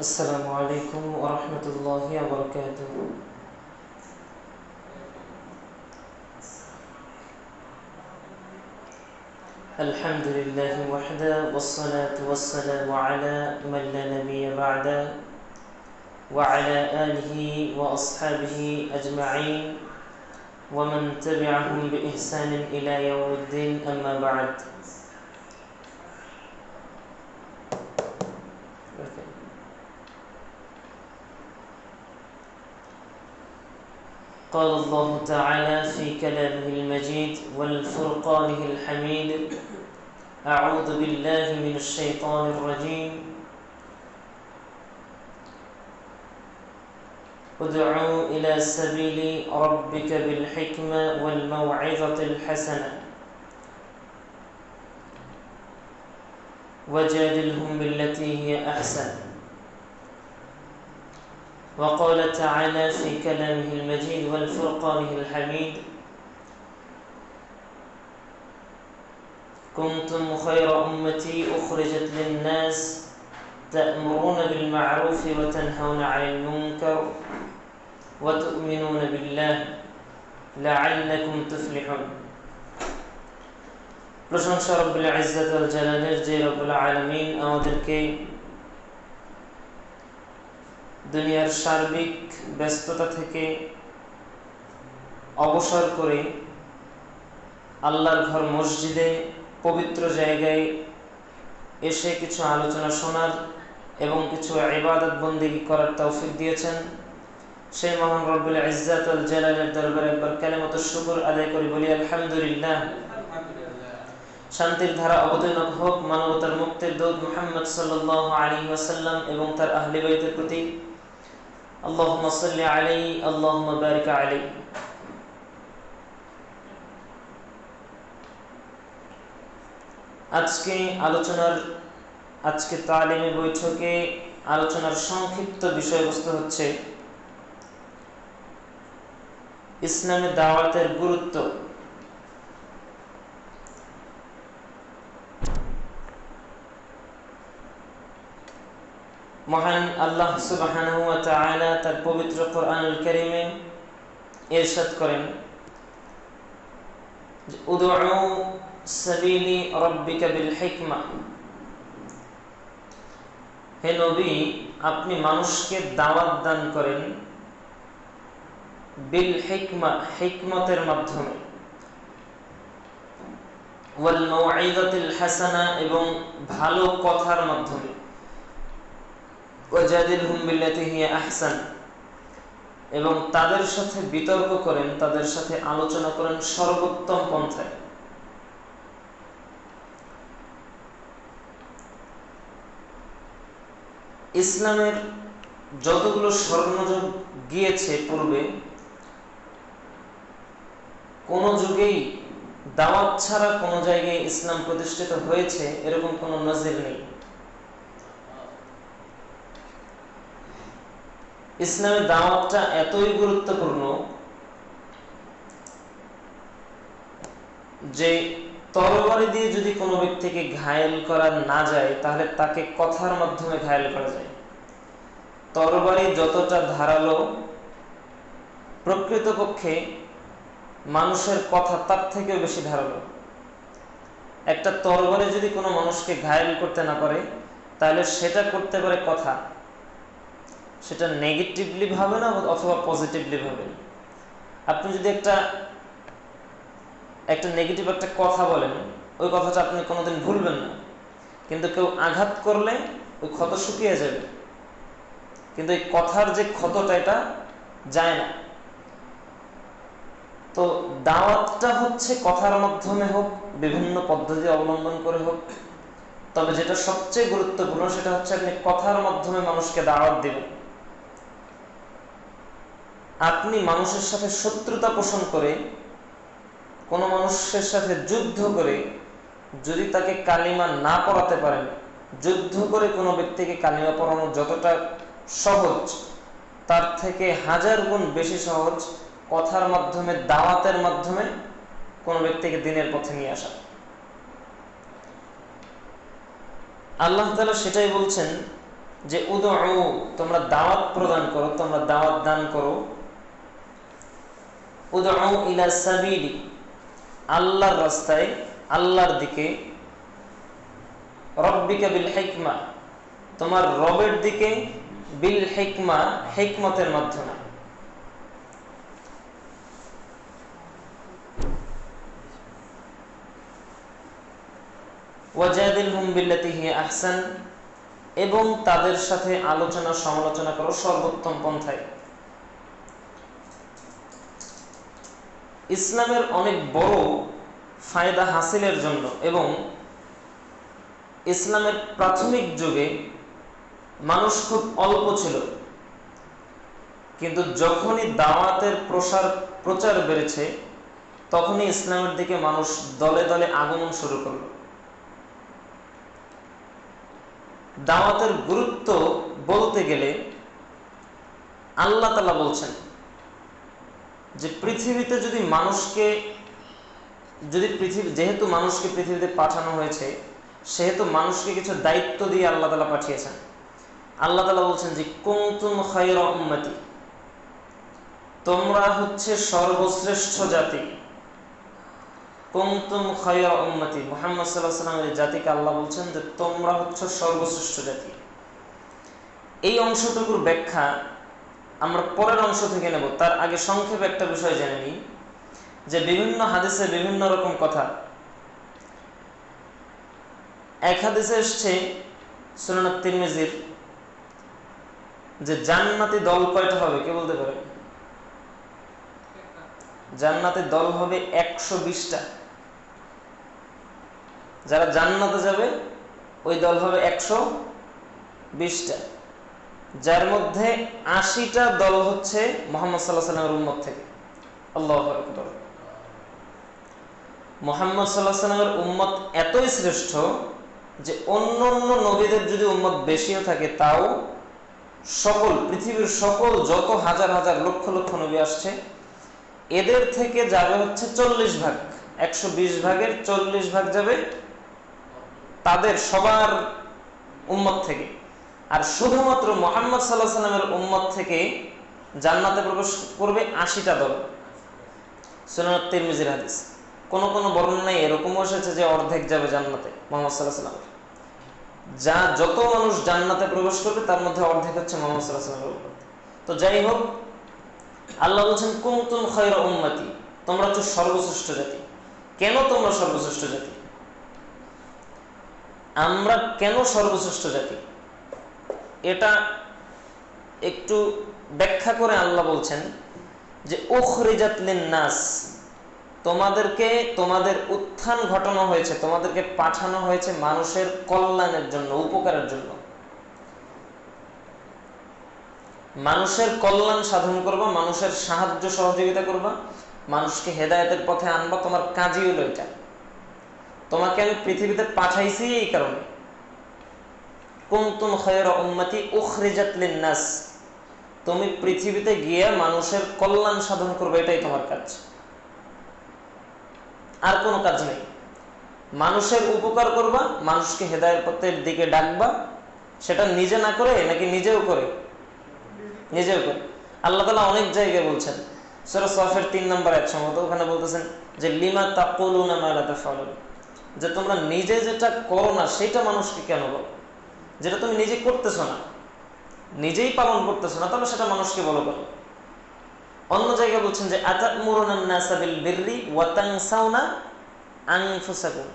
السلام عليكم ورحمة الله وبركاته. الحمد لله وحده والصلاة والسلام على من لا نبي بعده وعلى آله وأصحابه أجمعين ومن تبعهم بإحسان إلى يوم الدين أما بعد. قال الله تعالى في كلامه المجيد والفرقانه الحميد: أعوذ بالله من الشيطان الرجيم. ادعوا إلى سبيل ربك بالحكمة والموعظة الحسنة وجادلهم بالتي هي أحسن. وقال تعالى في كلامه المجيد والفرقانه الحميد: كنتم خير أمتي أخرجت للناس تأمرون بالمعروف وتنهون عن المنكر وتؤمنون بالله لعلكم تفلحون. প্রশংসা রব্বুল ইজ্জত ওয়াল জালালের, যে রব্বুল আলামিন আমাদেরকে দুনিয়ার সার্বিক ব্যস্ততা থেকে অবসর করে আল্লাহর ঘর মসজিদে পবিত্র জায়গায় এসে কিছু আলোচনা শোনার এবং কিছু ইবাদত বন্দেগী করার তৌফিক দিয়েছেন। সেই মহান রব্বুল ইজ্জত ওয়াল জালালের দরবারে একবার কালিমাত শুকর আদায় করি, বলি আলহামদুলিল্লাহ। শান্তির ধারা অবতীর্ণ হোক মানবতার মুক্তির দূত মুহাম্মদ সাল্লাল্লাহু আলাইহি ওয়াসাল্লাম এবং তার আহলে বাইতের প্রতি। আল্লাহুম্মা সাল্লি আলাইহি আল্লাহুম্মা বারিক আলাইহি। আজকে তালিমি বৈঠকে আলোচনার সংক্ষিপ্ত বিষয়বস্তু হচ্ছে ইসলামে দাওয়াতের গুরুত্ব। মহান আল্লাহ সুবহানাহু ওয়া তাআলা তার পবিত্র কোরআনুল কারীমে ইরশাদ করেন, উদউ সাবিলি রাব্বিকা বিল হিকমা। হে নবী, আপনি মানুষকে দাওয়াত দান করেন বিল হিকমা, হিকমতের মাধ্যমে, ওয়াল মাউইযাতিল হাসানা, এবং ভালো কথার মাধ্যমে, ওয়াজাদিলহুম বিল্লাতী হিয়া আহসান, এবং তাদের সাথে বিতর্ক করেন, তাদের সাথে আলোচনা করেন সর্বোত্তম পন্থায়। ইসলামের যতগুলো স্বর্ণযুগ গিয়েছে পূর্বে, কোন যুগেই দাওয়াত ছাড়া কোন জায়গায় ইসলাম প্রতিষ্ঠিত হয়েছে এরকম কোন নজির নেই। ইসলামের দাওয়াতটা এতই গুরুত্বপূর্ণ যে তরবারি দিয়ে যদি কোনো ব্যক্তিকে ঘায়েল করা না যায় তাহলে তাকে কথার মাধ্যমে ঘায়েল করা যায়। তরবারি যতটা ধারালো, প্রকৃতপক্ষে মানুষের কথা তার থেকেও বেশি ধারালো। একটা তরবারি যদি কোনো মানুষকে ঘায়েল করতে না পারে তাহলে সেটা করতে পারে কথা। সেটা নেগেটিভলি ভাবে না অথবা পজিটিভলি ভাবে। আপনি যদি একটা নেগেটিভ একটা কথা বলেন, ওই কথাটা আপনি কোনোদিন ভুলবেন না, কিন্তু কেউ আঘাত করলে ওই ক্ষত শুকিয়ে যাবে, কিন্তু এই কথার যে ক্ষতটা এটা যায় না। তো দাওয়াতটা হচ্ছে কথার মাধ্যমে হোক, বিভিন্ন পদ্ধতি অবলম্বন করে হোক, তবে যেটা সবচেয়ে গুরুত্বপূর্ণ সেটা হচ্ছে আপনি কথার মাধ্যমে মানুষকে দাওয়াত দিবেন। আপনি মানুষের সাথে শত্রুতা পোষণ করে, কোন মানুষের সাথে যুদ্ধ করে যদি তাকে কালিমা না পড়াতে পারেন, যুদ্ধ করে কোনো ব্যক্তিকে কালিমা পড়ানো যতটা সহজ, তার থেকে 1000 গুণ বেশি সহজ কথার মাধ্যমে, দাওয়াতের মাধ্যমে কোন ব্যক্তিকে দ্বীনের পথে নিয়ে আসা। আল্লাহ তাআলা সেটাই বলছেন যে উদউ, তোমরা দাওয়াত প্রদান করো, তোমরা দাওয়াত দান করো, উদউ ইলা সাবিলি, আল্লাহর রাস্তায়, আল্লাহর দিকে, রব্বিকা বিল হিকমা, তোমার রবের দিকে, বিল হিকমা, হিকমতের মাধ্যমে। ওয়াজাদিলহুম বিল্লাতি হিয়া আহসান, এবং তাদের সাথে আলোচনা সমালোচনা করো সর্বোত্তম পন্থায়। ইসলামের অনেক বড় ফায়দা হাসিলের জন্য এবং ইসলামের প্রাথমিক যুগে মানুষ খুব অল্প ছিল, কিন্তু যখনই দাওয়াতের প্রচার বেড়েছে তখনই ইসলামের দিকে মানুষ দলে দলে আগমন শুরু করল। দাওয়াতের গুরুত্ব বলতে গেলে আল্লাহ তাআলা বলছেন যে পৃথিবীতে যেহেতু মানুষকে পৃথিবীতে পাঠানো হয়েছে, সেহেতু মানুষকে কিছু দায়িত্ব দিয়ে আল্লাহ তাআলা পাঠিয়েছেন। আল্লাহ তাআলা বলছেন যে কুনতুম খায়রা উম্মতি, তোমরা হচ্ছে সর্বশ্রেষ্ঠ জাতি। কুনতুম খায়রা উম্মতি, মুহাম্মদ সাল্লাল্লাহু আলাইহি ওয়াসাল্লামের জাতিকে আল্লাহ বলছেন যে তোমরা হচ্ছে সর্বশ্রেষ্ঠ জাতি। এই অংশটুকুর ব্যাখ্যা আমরা পরের অংশ থেকে নেব, তার আগে সংক্ষেপে একটা বিষয় জেনে নিই যে বিভিন্ন হাদিসে বিভিন্ন রকম কথা। এক হাদিসে এসছে সুনান তিরমিজির, যে জান্নাতি দল কয়টা হবে কে বলতে পারে? জান্নাতি দল হবে 120টা। যারা জান্নাতে যাবে ওই দল হবে 120টা, যার মধ্যে 80টা দল হচ্ছে মুহাম্মদ সাল্লাল্লাহু আলাইহি ওয়াসাল্লামের উম্মত থেকে। আল্লাহু আকবার। মুহাম্মদ সাল্লাল্লাহু আলাইহি ওয়াসাল্লামের উম্মত এতই শ্রেষ্ঠ যে অন্যান্য নবীদের যদি উম্মত বেশিও থাকে তাও পৃথিবীর সকল যত হাজার হাজার লক্ষ লক্ষ নবী আসছে এদের থেকে যাবে হচ্ছে 40 ভাগ। 120 ভাগের 40 ভাগ যাবে তাদের সবার উম্মত থেকে, আর শুধুমাত্র মুহাম্মদ সাল্লাল্লাহু আলাইহি ওয়াসাল্লামের উম্মত থেকে জান্নাতে প্রবেশ করবে 80টা দল। সুনান তিরমিজির হাদিস। কোন কোন বর্ণনায় এরকমও এসেছে যে অর্ধেক যাবে জান্নাতে মুহাম্মদ সাল্লাল্লাহু আলাইহি ওয়াসাল্লামের। যত মানুষ জান্নাতে প্রবেশ করবে তার মধ্যে অর্ধেক হচ্ছে মুহাম্মদ সাল্লাল্লাহু আলাইহি ওয়াসাল্লামের উম্মত। তো যাই হোক, আল্লাহ বলছেন কুনতুম খায়রা উম্মতি, তোমরা হচ্ছে সর্বশ্রেষ্ঠ জাতি। কেন তোমরা সর্বশ্রেষ্ঠ জাতি? আমরা কেন সর্বশ্রেষ্ঠ জাতি এটা একটু ব্যাখ্যা করে আল্লাহ বলছেন যে উখরিজাত লিন-নাস, তোমাদেরকে, তোমাদের উত্থান ঘটানো হয়েছে, তোমাদেরকে পাঠানো হয়েছে মানুষের কল্যাণের জন্য, উপকারের জন্য। মানুষের কল্যাণ সাধন করবা, মানুষের সাহায্য সহযোগিতা করবা, মানুষকে হেদায়েতের পথে আনবা, তোমার কাজই হলো এটা। তোমাকে আমি পৃথিবীতে পাঠাইছি এই কারণে। কুনতুম খায়রা উম্মতি উখরিজাত লিন-নাস, তুমি পৃথিবীতে গিয়ে মানুষের কল্যাণ সাধন করবে, এটাই তোমার কাজ, আর কোনো কাজ নেই। মানুষের উপকার করবা, মানুষকে হেদায়েতের পথের দিকে ডাকবা, সেটা নিজে না করে নাকি নিজেও করে? নিজেও করে। আল্লাহ তাআলা অনেক জায়গায় বলছেন, সূরা সফের 3 নম্বর আয়াত সম্ভবত, ওখানে বলতেছেন যে লিমা তাকুলুনা মা লা তাফআলুন, যে তোমরা নিজে যেটা করো না সেটা মানুষকে কেন বলো? যেটা তুমি নিজে করতেছো না, নিজেই পালন করতেছো না, তাহলে সেটা মানুষকে বলো কেন? অন্য জায়গায় বলছেন যে আতা'মুরুনান নাসা বিল বিররি ওয়া তানসাউনা আনফুসাকুম,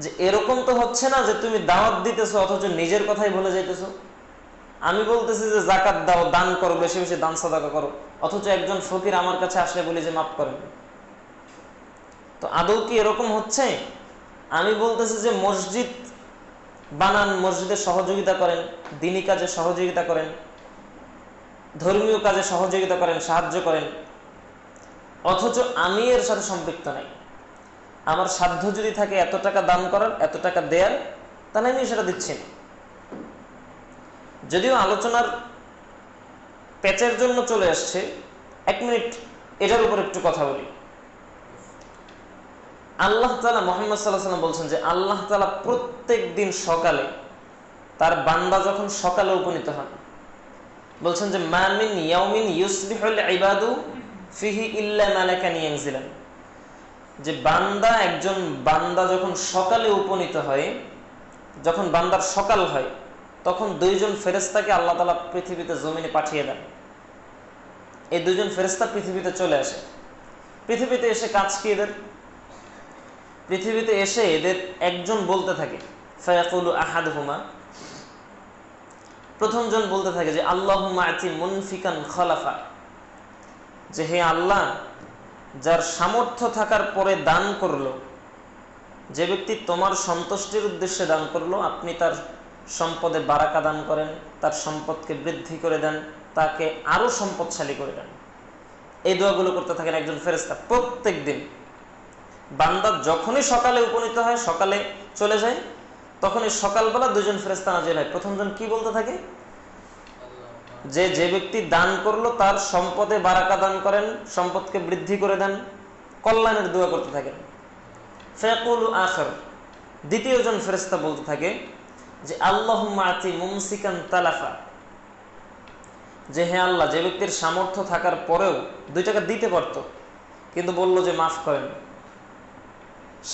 যে এরকম তো হচ্ছে না যে তুমি দাওয়াত দিতেছো অথচ নিজের কথাই ভুলে যাইতেছো। আমি বলতেছি যে যাকাত দাও, দান করো, বেশি বেশি দান সাদাকা করো, অথচ একজন ফকির আমার কাছে আসলে বলি যে মাফ করেন। তো আদৌ কি এরকম হচ্ছে? আমি বলতেছি যে মসজিদ বানান, মসজিদে সহযোগিতা করেন, দ্বীনি কাজে সহযোগিতা করেন, ধর্মীয় কাজে সহযোগিতা করেন, সাহায্য করেন, অথচ আমি এর সাথে সম্পৃক্ত নাই। আমার সাধ্য যদি থাকে এত টাকা দান করার, এত টাকা দেয়ার, তাহলে আমি সেটা দিচ্ছি না। যদিও আলোচনার প্যাচের জন্য চলে আসছে, 1 মিনিট এটার উপর একটু কথা বলি। আল্লাহ তাআলা, মুহাম্মদ সাল্লাল্লাহু আলাইহি ওয়াসাল্লাম বলছেন যে আল্লাহ তাআলা প্রত্যেক দিন সকালে তার বান্দা যখন সকালে উপনীত হন, বলছেন যে মা মিন ইয়াউমিন ইউসবিহুল ইবাদু ফিহি ইল্লা মালাকান ইয়ানজিলান, যে একজন বান্দা যখন সকালে উপনীত হয়, যখন বান্দার সকাল হয়, তখন দুইজন ফেরেশতাকে আল্লাহ তাআলা পৃথিবীতে জমিনে পাঠিয়ে দেন। এই দুইজন ফেরেশতা পৃথিবীতে চলে আসে। পৃথিবীতে এসে কাজ কি এদের? পৃথিবীতে এসে এদের একজন বলতে থাকে, ফায়াকুলু আহাদুহুমা, প্রথম জন বলতে থাকে যে আল্লাহুম্মা আতি মুনফিকান খলাফা, যে হে আল্লাহ, যার সামর্থ্য থাকার পরে দান করলো, যে ব্যক্তি তোমার সন্তুষ্টির উদ্দেশ্যে দান করলো, আপনি তার সম্পদে বারাকা দান করেন, তার সম্পদকে বৃদ্ধি করে দেন, তাকে আরো সম্পদশালী করে দেন। এই দোয়াগুলো করতে থাকেন একজন ফেরেশতা প্রত্যেক দিন। বান্দা যখনই সকালে উপনীত হয়, সকালে চলে যায়, তখনই সকালবেলা দুজন ফেরেশতা নাজিল হয়। প্রথম জন কি বলতে থাকে? যে ব্যক্তি দান করলো তার সম্পদে বারাকা দান করেন, সম্পদকে বৃদ্ধি করে দেন, কল্যাণের দোয়া করতে থাকেন। ফায়াকুলু আখার, দ্বিতীয় জন ফেরেশতা বলতে থাকে যে আল্লাহুম্মা আতি মুমসিকান তালাফা, যে হে আল্লাহ, যে ব্যক্তির সামর্থ্য থাকার পরেও 2 টাকা দিতে পারত কিন্তু বলল যে মাফ করেন,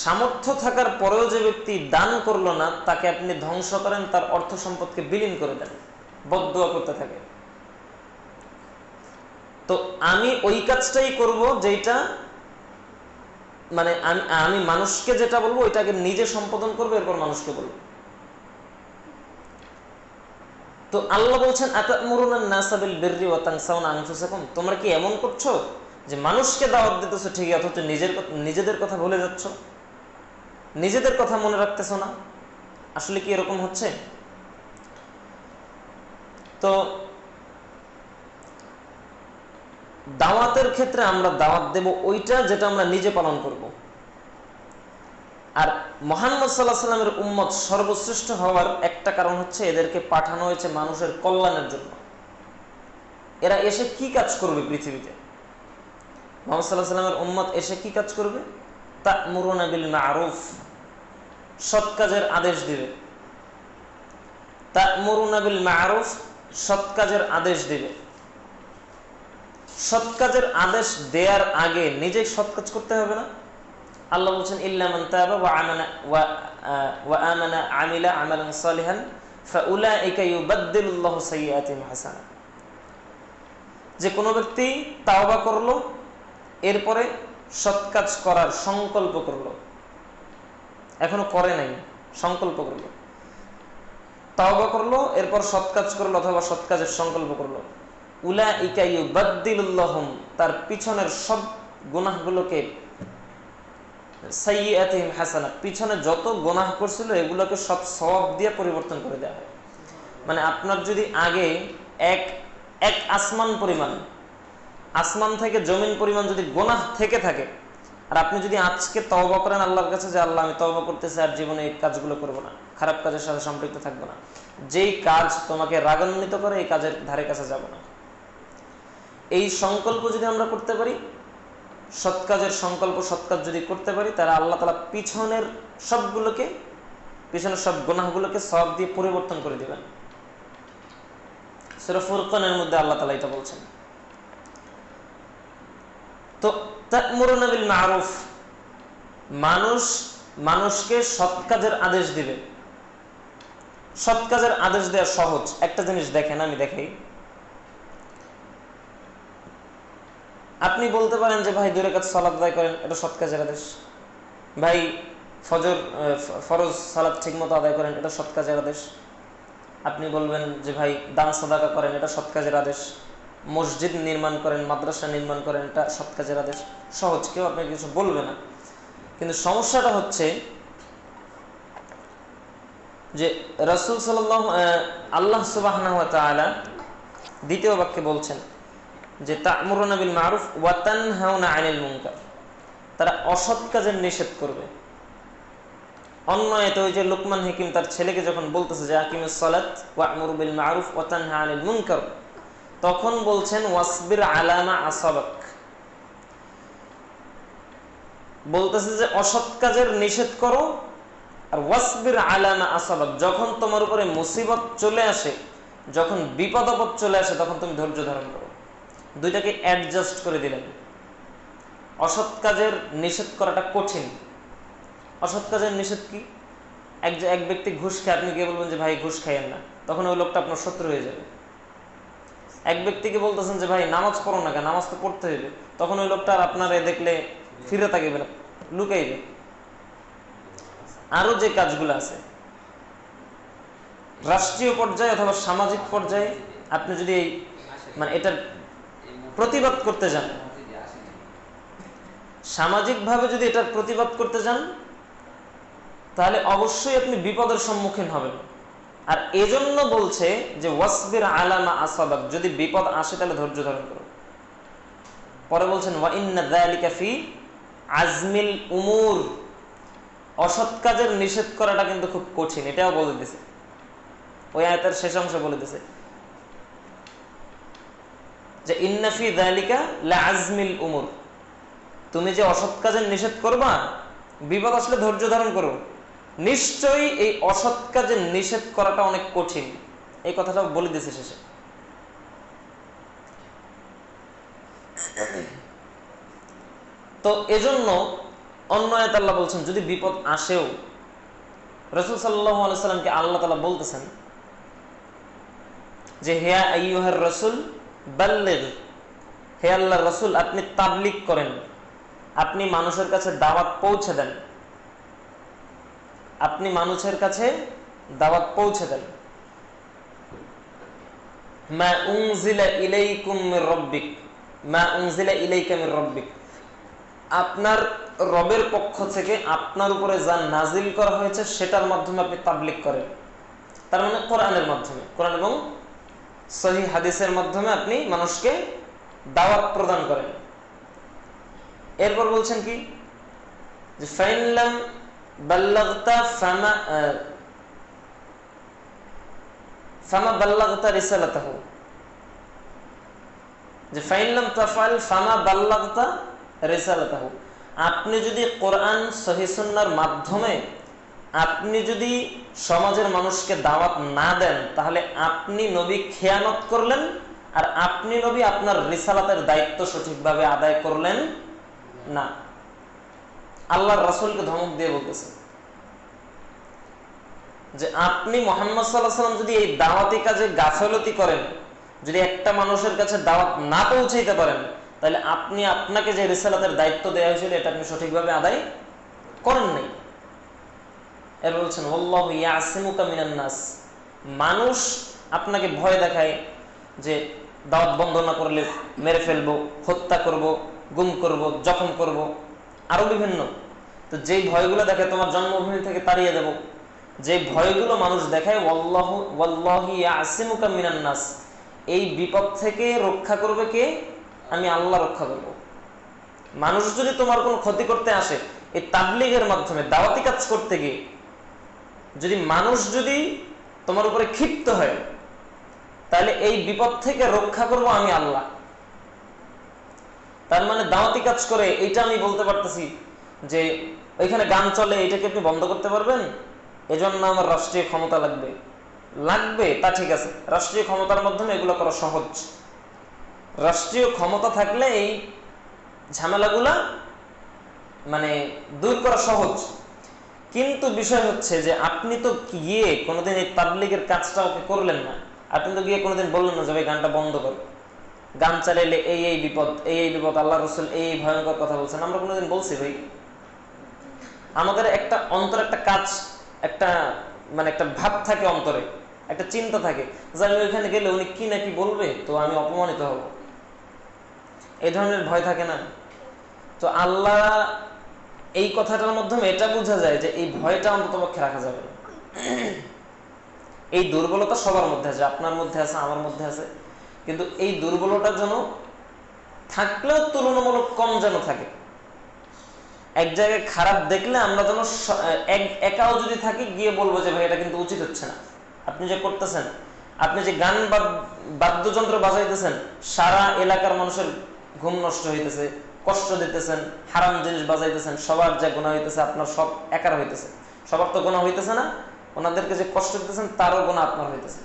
সামর্থ্য থাকার পরেও যে ব্যক্তি দান করলো না, তাকে আপনি ধ্বংস করেন, তার অর্থ সম্পদকে বিলীন করে দেন। বদদুয়া করতে থাকে। তো আমি ওই কাজটাই করব যেটা, মানে আমি মানুষকে যেটা বলবো ওইটাকে নিজে সম্পাদন করবো, এরপর মানুষকে বলবো। তো আল্লাহ বলছেন আতা'মুরুনান নাসা বিল বিররি ওয়া তানসাউনা আনফুসাকুম, তোমরা কি এমন করছো যে মানুষকে দাওয়াত দিতেছো ঠিকই, অথচ নিজেদের কথা ভুলে যাচ্ছ, নিজেদের কথা মনে রাখতেছো না? আসলে কি এরকম হচ্ছে? তো দাওয়াতের ক্ষেত্রে আমরা দাওয়াত দেব ওইটা যেটা আমরা নিজে পালন করব। আর মুহাম্মদ সাল্লাল্লাহু আলাইহি ওয়াসাল্লামের উম্মত সর্বশ্রেষ্ঠ হওয়ার একটা কারণ হচ্ছে এদেরকে পাঠানো হয়েছে মানুষের কল্যাণের জন্য। এরা এসে কি কাজ করবে পৃথিবীতে? মুহাম্মদ সাল্লাল্লাহু আলাইহি ওয়াসাল্লামের উম্মত এসে কি কাজ করবে? তা'মুরুনা বিল মা'রুফ, সৎ কাজের আদেশ দিবে। তা'মুরুনা বিল মা'রুফ, সৎ কাজের আদেশ দিবে। সৎ কাজের আদেশ দেওয়ার আগে নিজে সৎ কাজ করতে হবে না? আল্লাহ বলছেন ইল্লা মান তাবা ওয়া আমানা আমিলা আমালান সালিহান ফাউলাইকা ইউবাদদিলুল্লাহু সাইয়্যাতিহিম হাসানাত, যে কোনো ব্যক্তি তাওবা করলো, এরপরে সৎ কাজ করার সংকল্প করলো, এখনো করে নাই, সংকল্প করলো, তাওবা করলো, এরপর সৎ কাজ করলো অথবা সৎ কাজের সংকল্প করলো, উলাইকা ইউবাদদিলুল্লাহুম, তার পিছনের সব গুনাহগুলোকে, সাইয়্যাতিহিম হাসানাত, পিছনে যত গুনাহ করছিল এগুলোকে সব সওয়াব দিয়ে পরিবর্তন করে দেওয়া হয়। মানে আপনার যদি আগে এক আসমান পরিমাণ, আসমান থেকে জমিন পরিমাণ যদি গুনাহ থেকে থাকে, আর আপনি যদি আজকে তওবা করেন আল্লাহর কাছে যে আল্লাহ আমি তওবা করতেছি, আর জীবনে এই কাজগুলো করব না, খারাপ কাজের সাথে সম্পৃক্ত থাকবো না, যেই কাজ তোমাকে রাগান্বিত করে এই কাজের ধারে কাছে যাব না, এই সংকল্প যদি আমরা করতে পারি, সৎ কাজের সংকল্প, সৎ কাজ যদি করতে পারি, তাহলে আল্লাহ তাআলা পিছনের সব গুনাহগুলোকে সওয়াব দিয়ে পরিবর্তন করে দিবেন। সূরা ফুরকানের মধ্যে আল্লাহ তাআলা এটা বলছেন। তো তা'মুরুনা বিল মা'রুফ, মানুষকে সৎ কাজের আদেশ দিবে। সৎ কাজের আদেশ দেওয়া সহজ। একটা জিনিস দেখেন, আমি দেখাই। আপনি বলতে পারেন যে ভাই 2 রাকাত সালাত আদায় করেন, এটা সৎ কাজের আদেশ। ভাই ফরজ সালাত ঠিকমতো আদায় করেন, এটা সৎ কাজের আদেশ। আপনি বলবেন যে ভাই দান সাদাকা করেন, এটা সৎ কাজের আদেশ। মসজিদ নির্মাণ করেন, মাদ্রাসা নির্মাণ করেন, এটা সৎ কাজের আদেশ। সহজ, কেউ আপনাকে কিছু বলবে না। কিন্তু সমস্যাটা হচ্ছে যে রাসূল আল্লাহ সুবহানাহু ওয়া তাআলা দ্বিতীয় বাক্যে বলছেন যে তা'মুরুনা বিল মা'রুফ ওয়া তানহাউনা আনিল মুনকার, তারা অসৎ কাজের নিষেধ করবে। অন্য আয়াতে ওই যে লুকমান হাকিম তার ছেলেকে যখন বলতেছে যে আকিমিস সালাত ওয়া'মুরু বিল মা'রুফ ওয়া তানহা আনিল মুনকার, তখন বলছেন ওয়াসবির আলা মা আসাবাক, বলতেছে যে অসৎ কাজের নিষেধ করো আর ওয়াসবির আলা মা আসাবাক, যখন তোমার উপরে মুসিবত চলে আসে, যখন বিপদ আপদ চলে আসে, তখন তুমি ধৈর্য ধারণ করো। দুইটাকে অ্যাডজাস্ট করে দিলেন। অসৎ কাজের নিষেধ করাটা কঠিন। অসৎ কাজের নিষেধ কি? এক ব্যক্তি ঘুষ খায়, আপনি গিয়ে বলবেন যে ভাই ঘুষ খাইয়েন না, তখন ওই লোকটা আপনার শত্রু হয়ে যাবে। এক ব্যক্তিকে বলতেছেন যে ভাই নামাজ পড়ো না কেন, নামাজ তো পড়তে হইবে, তখন ওই লোকটা আর আপনার দেখলে ফিরে তাকাইবে না, লুকাইবে। আরো যে কাজগুলো আছে রাষ্ট্রীয় পর্যায়ে অথবা সামাজিক পর্যায়ে, আপনি যদি এই মানে এটার প্রতিবাদ করতে যান, সামাজিকভাবে যদি এটার প্রতিবাদ করতে যান, তাহলে অবশ্যই আপনি বিপদের সম্মুখীন হবেন। আর এজন্য বলছে যে ওয়াসবির আলা মা আসাবাক, যদি বিপদ আসে তাহলে ধৈর্য ধারণ করো। পরে বলছেন ওয়া ইন্না যালিকা ফি আজমিল উমুর, অসৎ কাজের নিষেধ করাটা কিন্তু খুব কঠিন, এটাও বলে দিছে। ওই আয়াতের শেষ অংশে বলে দিছে যে ইন্না ফি যালিকা লা আজমিল উমুর, তুমি যে অসৎ কাজের নিষেধ করবা, বিপদ আসলে ধৈর্য ধারণ করো। নিশ্চয়ই এই অসৎ কাজের নিষেধ করাটা অনেক কঠিন, এই কথাটা বলে দিয়েছে শেষে। তো এজন্য অন্য আয়াতে আল্লাহ বলছেন যদি বিপদ আসেও, রাসূল সাল্লাল্লাহু আলাইহি সাল্লামকে আল্লাহ তাআলা বলতেছেন যে হে আইয়ুহার রাসূল বাল্লিগ, হে আল্লাহর রাসূল আপনি তাবলীগ করেন, আপনি মানুষের কাছে দাওয়াত পৌঁছে দেন, আপনি মানুষের কাছে দাওয়াত পৌঁছে দেন। মা উনজিলা ইলাইকুম মির রাব্বিক, মা উনজিলা ইলাইকা মির রাব্বিক, আপনার রবের পক্ষ থেকে আপনার উপরে যা নাজিল করা হয়েছে সেটার মাধ্যমে আপনি তাবলীগ করেন। তার মানে কোরআনের মাধ্যমে, কোরআন এবং সহিহ হাদিসের মাধ্যমে আপনি মানুষকে দাওয়াত প্রদান করেন। এরপর বলছেন কি যে ফাইন লাম বাল্লাগতা ফামা বাল্লাগতা রিসালাতাহু, যে ফাইন লাম তাফআল ফামা বাল্লাগতা রিসালাতাহু, আপনি যদি কোরআন সহিহ সুন্নাহর মাধ্যমে আপনি যদি সমাজের মানুষকে দাওয়াত না দেন, তাহলে আপনি নবী খেয়ানত করলেন, আর আপনি নবী আপনার রিসালাতের দায়িত্ব সঠিকভাবে আদায় করলেন না। আল্লাহর রাসূলকে ধমক দিয়ে বলতেছে যে আপনি মুহাম্মদ সাল্লাল্লাহু আলাইহি ওয়াসাল্লাম যদি এই দাওয়াতি কাজে গাফিলতি করেন, যদি একটা মানুষের কাছে দাওয়াত না পৌঁছাইতে পারেন, তাহলে আপনি আপনাকে যে রিসালাতের দায়িত্ব দেওয়া হয়েছিল এটা আপনি সঠিকভাবে আদায় করেন নাই। এর বলছেন আল্লাহু ইয়াসিমুকা মিনান নাস, মানুষ আপনাকে ভয় দেখায় যে দাওয়াত বন্ধ না করলে মেরে ফেলবো, হত্যা করব, গুম করব, জখম করব, আরো বিভিন্ন। তো যেই ভয়গুলো দেখায় তোমার জন্মভূমি থেকে তাড়িয়ে দেব, যে ভয়গুলো মানুষ দেখায় ওয়াল্লাহু ইয়াসিমুকা মিনান নাস, এই বিপদ থেকে রক্ষা করবে কে? আমি আল্লাহ রক্ষা করব। মানুষ যদি তোমার কোনো ক্ষতি করতে আসে, এই তাবলীগের মাধ্যমে দাওয়াতি কাজ করতে গিয়ে যদি মানুষ যদি তোমার উপরে ক্ষিপ্ত হয়, তাহলে এই বিপদ থেকে রক্ষা করব আমি আল্লাহ। তার মানে দাওয়াতি কাজ করে এইটা আমি বলতে পারতেছি যে ওইখানে গান চলে, এটাকে আপনি বন্ধ করতে পারবেন? এজন্য আমার রাষ্ট্রীয় ক্ষমতা লাগবে। লাগবে তা ঠিক আছে, রাষ্ট্রীয় ক্ষমতার মাধ্যমে এগুলো করা সহজ। রাষ্ট্রীয় ক্ষমতা থাকলে এই ঝামেলাগুলা মানে দূর করা সহজ। কিন্তু বিষয় হচ্ছে যে আপনি তো গিয়ে কোনোদিন এই তাবলীগের কাজটা ওকে করলেন না। আপনি তো গিয়ে কোনোদিন বললেন না যে ভাই গানটা বন্ধ কর, গান চালাইলে এই এই বিপদ, এই এই বিপদ, আল্লাহ রাসূল এই ভয়ঙ্কর কথা বলছেন। আমরা কোনোদিন বলছি ভাই? আমাদের একটা অন্তরে একটা কাজ, একটা মানে একটা ভাব থাকে অন্তরে, একটা চিন্তা থাকে যে আমি ওইখানে গেলে উনি কি নাকি বলবে, তো আমি অপমানিত হব, এই ধরনের ভয় থাকে না? তো আল্লাহ এই কথাটার মাধ্যমে এটা বোঝা যায় যে এই ভয়টা অন্ততপক্ষে রাখা যাবে না। এই দুর্বলতা সবার মধ্যে আছে, আপনার মধ্যে আছে, আমার মধ্যে আছে, কিন্তু এই দুর্বলতার জন্য থাকলেও তুলনামূলক কম যেন থাকে। এক জায়গায় খারাপ দেখলে আমরা যেন একাও যদি থাকি গিয়ে বলবো যে ভাই এটা কিন্তু উচিত হচ্ছে না, আপনি যে করতেছেন, আপনি যে গান বাদ্যযন্ত্র বাজাইতেছেন, সারা এলাকার মানুষের ঘুম নষ্ট হইতেছে, কষ্ট দিতেছেন, হারাম জিনিস বাজাইতেছেন, সবার যা গুনাহ হইতেছে আপনার সব একার হইতেছে, সবার তো গুনাহ হইতেছে না, ওনাদেরকে যে কষ্ট দিতেছেন তারও গুনাহ আপনার হইতেছে।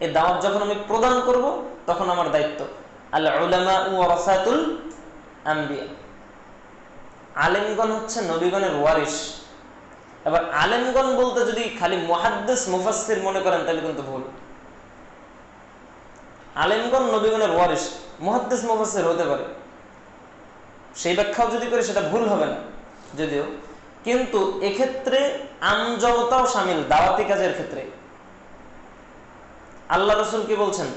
এই দাওয়াত যখন আমি প্রদান করব তখন আমার দায়িত্ব। আল উলামা ওয়ারাসাতুল আম্বিয়া, আলেমগণ হচ্ছে নবীগণের ওয়ারিস। এবার আলেমগণ বলতে যদি খালি মুহাদ্দিস মুফাসসির মনে করেন তাহলে কিন্তু ভুল। আলেমগণ নবীগণের ওয়ারিস, মুহাদ্দিস মুফাসসির হতে পারে, সেই ব্যাখ্যাও যদি করে সেটা ভুল হবে না যদিও, কিন্তু এক্ষেত্রে আমজনতাও শামিল দাওয়াতি কাজের ক্ষেত্রে। আল্লাহ রাসূল কি বলছেন?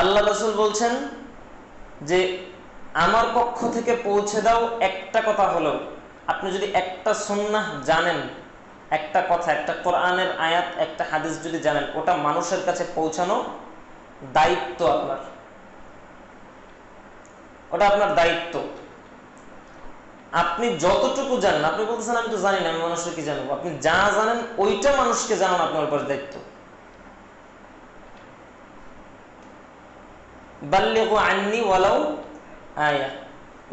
আল্লাহ রাসূল বলছেন যে আমার পক্ষ থেকে পৌঁছে দাও একটা কথা হলো, আপনি যদি একটা সুন্নাহ জানেন, একটা কথা, একটা কোরআনের আয়াত, একটা হাদিস যদি জানেন, ওটা মানুষের কাছে পৌঁছানো দায়িত্ব আপনার, ওটা আপনার দায়িত্ব। আপনি যতটুকু জানেন, আপনি বলতেছেন আমি তো জানি না, আমি মানুষের কি জানবো, আপনি যা জানেন ওইটা মানুষকে জানান আপনার উপর দায়িত্ব। বাল্লিগু আন্নি ওয়ালাউ আয়া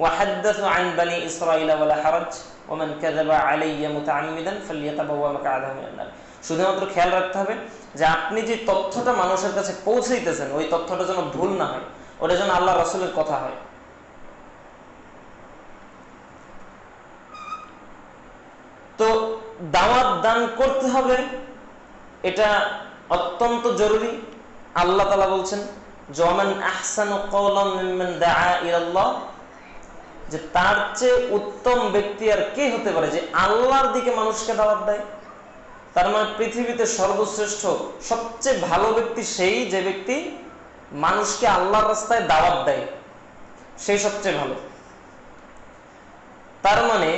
ওয়া হাদ্দাসু আন বানি ইসরাঈল ওয়ালা হারাজ ওয়া মান কাযাবা আলাইয়া মুতাআম্মিদান ফালইয়াতাবাওয়া মাকআদাহু মিনান নার। শুধুমাত্র খেয়াল রাখতে হবে যে আপনি যে তথ্যটা মানুষের কাছে পৌঁছাইতেছেন ওই তথ্যটা যেন ভুল না হয়, ওটা যেন আল্লাহ রাসূলের কথা হয়। তো দাওয়াত দান করতে হবে, এটা অত্যন্ত জরুরি। আল্লাহ তাআলা বলছেন ওয়ামান আহসানু কওলাম মিম্মান দাআ ইলাল্লাহ, যে তার চেয়ে উত্তম ব্যক্তি আর কে হতে পারে যে আল্লাহর দিকে মানুষকে দাওয়াত দেয়। তার মানে পৃথিবীতে সর্বশ্রেষ্ঠ সবচেয়ে ভালো ব্যক্তি সেই যে ব্যক্তি মানুষকে আল্লাহর রাস্তায় দাওয়াত দেয়, সেই সবচেয়ে ভালো। তার মানে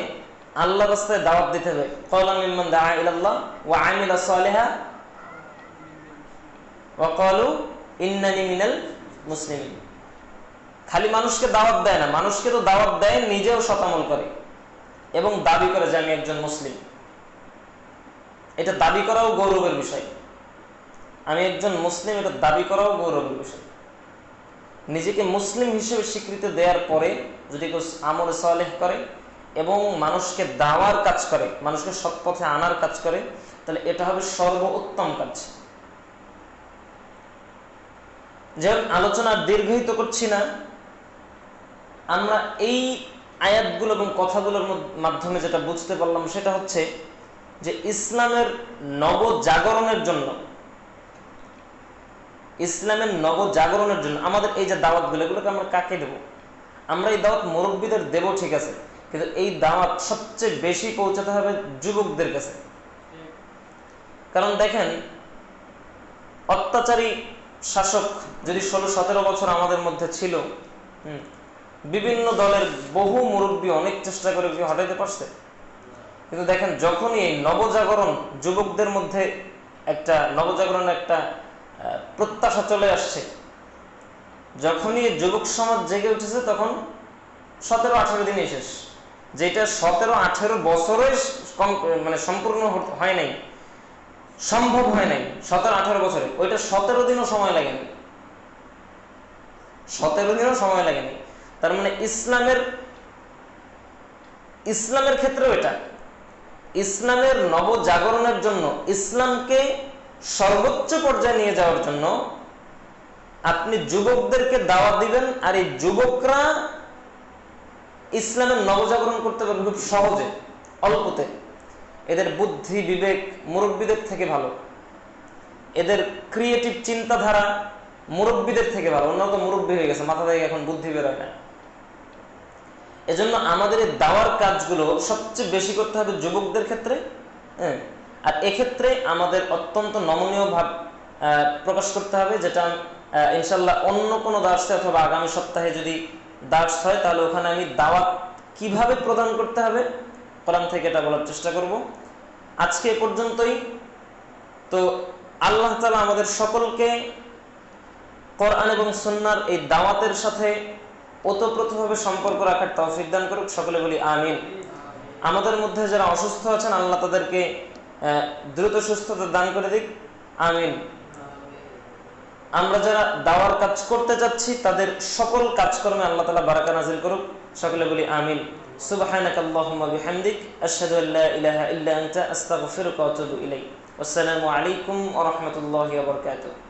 আল্লাহর রাস্তায় দাওয়াত দিতে হবে। ক্বালা মিম্মান দাআ ইলাল্লাহ ওয়া আমিলা সালিহা ওয়া ক্বালু ইন্নানি মিনাল মুসলিমিন। খালি মানুষকে দাওয়াত দেয় না, মানুষকে তো দাওয়াত দেয়, নিজেও সৎ আমল করে এবং দাবি করে যে আমি একজন মুসলিম। এটা দাবি করাও গৌরবের বিষয়। আমি একজন মুসলিম, এটা দাবি করাও গৌরবের বিষয়। নিজেকে মুসলিম হিসেবে স্বীকৃতি দেওয়ার পরে যদি কেউ আমল সালেহ করে এবং মানুষকে দাওয়ার কাজ করে, মানুষকে সৎ পথে আনার কাজ করে, তাহলে এটা হবে সর্বোত্তম কাজ। যেমন আলোচনা দীর্ঘায়িত করছি না, আমরা এই আয়াতগুলো এবং কথাগুলোর মাধ্যমে যেটা বুঝতে পারলাম সেটা হচ্ছে যে ইসলামের নবজাগরণের জন্য, ইসলামের নবজাগরণের জন্য আমাদের এই যে দাওয়াতগুলো, এগুলোকে আমরা কাকে দেব? আমরা এই দাওয়াত মুরব্বীদের দেব, ঠিক আছে, কিন্তু এই দাওয়াত সবচেয়ে বেশি পৌঁছাতে হবে যুবকদের কাছে। কারণ দেখেন, অত্যাচারী শাসক যদি 16-17 বছর আমাদের মধ্যে ছিল, বিভিন্ন দলের বহু মুরব্বী অনেক চেষ্টা করে কি হটাইতে পারছে? কিন্তু দেখেন, যখনই এই নবজাগরণ যুবকদের মধ্যে একটা নবজাগরণের একটা প্রত্যাশা চলে আসছে, যখনই যুবক সমাজ জেগে উঠেছে, তখন 17-18 দিনই শেষ। যেটা 17-18 বছরে মানে সম্পূর্ণ হয় নাই, সম্ভব হয় নাই 17-18 বছরে, ওইটা 17 দিনও সময় লাগেনি, 17 দিনও সময় লাগেনি। তার মানে ইসলামের ক্ষেত্রেও এটা, ইসলামের নবজাগরণের জন্য, ইসলামকে সর্বোচ্চ পর্যায়ে নিয়ে যাওয়ার জন্য আপনি যুবকদেরকে দাওয়াত দিবেন, আর এই যুবকরা ইসলামের নবজাগরণ করতে পারবে খুব সহজে, অল্পতে। এদের বুদ্ধি বিবেক মুরব্বীদের থেকে ভালো, এদের ক্রিয়েটিভ চিন্তাধারা মুরব্বীদের থেকে ভালো। অন্য তো মুরব্বী হয়ে গেছে, মাথা থেকে এখন বুদ্ধি বেরোয় না। এজন্য আমাদের এই দাওয়ার কাজগুলো সবচেয়ে বেশি করতে হবে যুবকদের ক্ষেত্রে। আর এক্ষেত্রে আমাদের অত্যন্ত নমনীয় ভাব প্রকাশ করতে হবে, যেটা ইনশাল্লাহ অন্য কোনো দার্সে অথবা আগামী সপ্তাহে যদি দার্স হয়, তাহলে ওখানে আমি দাওয়াত কিভাবে প্রদান করতে হবে কোরআন থেকে এটা বলার চেষ্টা করব। আজকে এ পর্যন্তই। তো আল্লাহ তাআলা আমাদের সকলকে কোরআন এবং সুন্নাহর এই দাওয়াতের সাথে ওতপ্রোতভাবে সম্পর্ক রাখার তৌফিক দান করুক। সকলে বলি আমিন। আমাদের মধ্যে যারা অসুস্থ আছেন, আল্লাহ তাদেরকে দ্রুত সুস্থতা দান করে দিক, আমিন। আমরা যারা দাওয়ার কাজ করতে যাচ্ছি তাদের সকল কাজকর্মে আল্লাহ তাআলা বারাকা নাযিল করুক। সকলে বলি আমিন। সুবহানাকাল্লাহুম্মা বিহামদিক আশহাদু আল্লা ইলাহা ইল্লা আনতা আস্তাগফিরুকা ওয়া আতুবু ইলাইক। আসসালামু আলাইকুম ওয়া রাহমাতুল্লাহি ওয়া বারাকাতুহু।